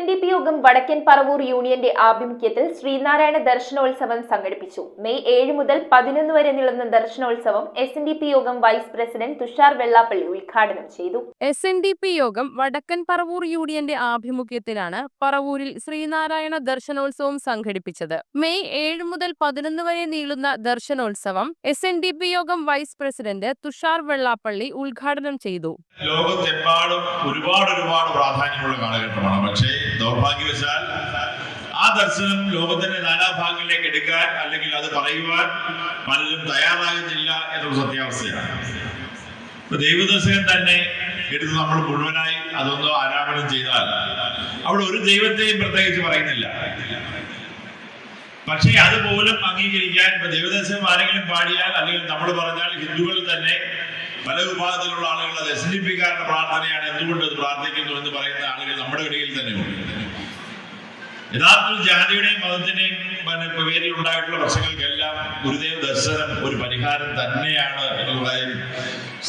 SNDP യോഗം വടക്കൻ പറവൂർ യൂണിയന്റെ ആഭിമുഖ്യത്തിൽ ശ്രീനാരായണ ദർശനോത്സവം സംഘടിപ്പിച്ചു. മെയ് 7 മുതൽ 11 വരെ നീളുന്ന ദർശനോത്സവം SNDP യോഗം വൈസ് പ്രസിഡന്റ് തുഷാർ വെള്ളാപ്പള്ളി ഉദ്ഘാടനം ചെയ്തു. SNDP യോഗം വടക്കൻ പറവൂർ യൂണിയന്റെ ആഭിമുഖ്യത്തിലാണ് പറവൂരിൽ ശ്രീനാരായണ ദർശനോത്സവം സംഘടിപ്പിച്ചത്. മെയ് 7 മുതൽ 11 വരെ നീളുന്ന ദർശനോത്സവം SNDP യോഗം വൈസ് പ്രസിഡന്റ് തുഷാർ വെള്ളാപ്പള്ളി ഉദ്ഘാടനം ചെയ്തു. ലോകത്തെമ്പാടും ഒരുപാട് പ്രാധാന്യമുള്ള കാലഘട്ടമാണ്. പക്ഷേ ദൗർഭാഗ്യവശാൽ ആ ദർശനം ലോകത്തിന്റെ നാനാഭാഗങ്ങളിലേക്ക് എടുക്കാൻ അല്ലെങ്കിൽ അത് പറയുവാൻ പലരും തയ്യാറാകുന്നില്ല എന്നുള്ള സത്യാവസ്ഥയാണ്. ദൈവദർശനം തന്നെ എടുത്ത് നമ്മൾ മുഴുവനായി അതൊന്നും ആരാധനം ചെയ്താൽ അവിടെ ഒരു ദൈവത്തെയും പ്രത്യേകിച്ച് പറയുന്നില്ല. പക്ഷേ അതുപോലും അംഗീകരിക്കാൻ ഇപ്പൊ ദൈവദർശനം ആരെങ്കിലും പാടിയാൽ അല്ലെങ്കിൽ നമ്മൾ പറഞ്ഞാൽ ഹിന്ദുക്കൾ തന്നെ പല വിഭാഗത്തിലുള്ള ആളുകൾ അത് SNDPക്കാരുടെ പ്രാർത്ഥനയാണ്, എന്തുകൊണ്ട് അത് പ്രാർത്ഥിക്കുന്നു എന്ന് പറയുന്ന ആളുകൾ നമ്മുടെ ഇടയിൽ തന്നെ ഉണ്ട്. യഥാർത്ഥത്തിൽ ജാതിയുടെയും മതത്തിന്റെയും പേരിൽ ഉണ്ടായിട്ടുള്ള പ്രശ്നങ്ങൾക്കെല്ലാം ഗുരുദേവ ദർശനം ഒരു പരിഹാരം തന്നെയാണ് എന്നുള്ള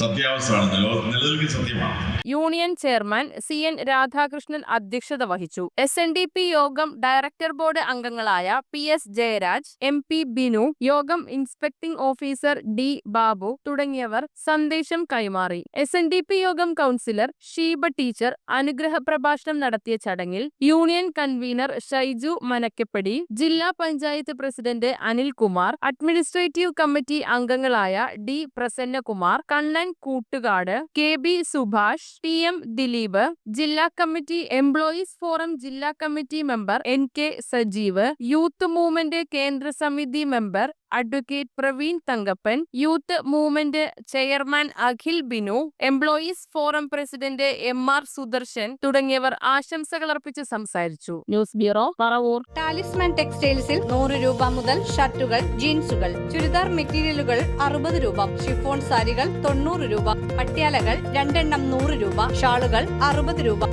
സത്യാവസ്ഥയാണ്, നിലനിൽക്കുന്ന സത്യമാണ്. യൂണിയൻ ചെയർമാൻ CN രാധാകൃഷ്ണൻ അധ്യക്ഷത വഹിച്ചു. SNDP യോഗം ഡയറക്ടർ ബോർഡ് അംഗങ്ങളായ PS ജയരാജ്, MP ബിനു, യോഗം ഇൻസ്പെക്ടിംഗ് ഓഫീസർ D ബാബു തുടങ്ങിയവർ സന്ദേശം കൈമാറി. SNDP യോഗം കൗൺസിലർ ഷീബ ടീച്ചർ അനുഗ്രഹ പ്രഭാഷണം നടത്തിയ ചടങ്ങിൽ യൂണിയൻ കൺവീനർ ഷൈജു മനക്കപ്പടി, ജില്ലാ panchayat president Anilkumar, administrative committee അംഗങ്ങളായ D Prasannakumar, Kannan Koottukad, KB Subhash, TM Dileep, ജില്ലാ കമ്മിറ്റി എംപ്ലോയീസ് ഫോറം ജില്ലാ committee member NK Sajeev, youth movement കേന്ദ്ര സമിതി member advocate Praveen Thankappan, youth movement chairman Akhil Binu, employees forum president MR Sudarshan തുടങ്ങിയവർ ആശംസകൾ അർപ്പിച്ച് സംസാരിച്ചു. News bureau, Paravur. ടാലിസ്മാൻ ടെക്സ്റ്റൈൽസിൽ 100 രൂപ മുതൽ ഷർട്ടുകൾ, ജീൻസുകൾ, ചുരിദാർ മെറ്റീരിയലുകൾ 60 രൂപ, ഷിഫോൺ സാരികൾ 90 രൂപ, പട്യാലകൾ 2 എണ്ണം 100 രൂപ, ഷാളുകൾ 60 രൂപ.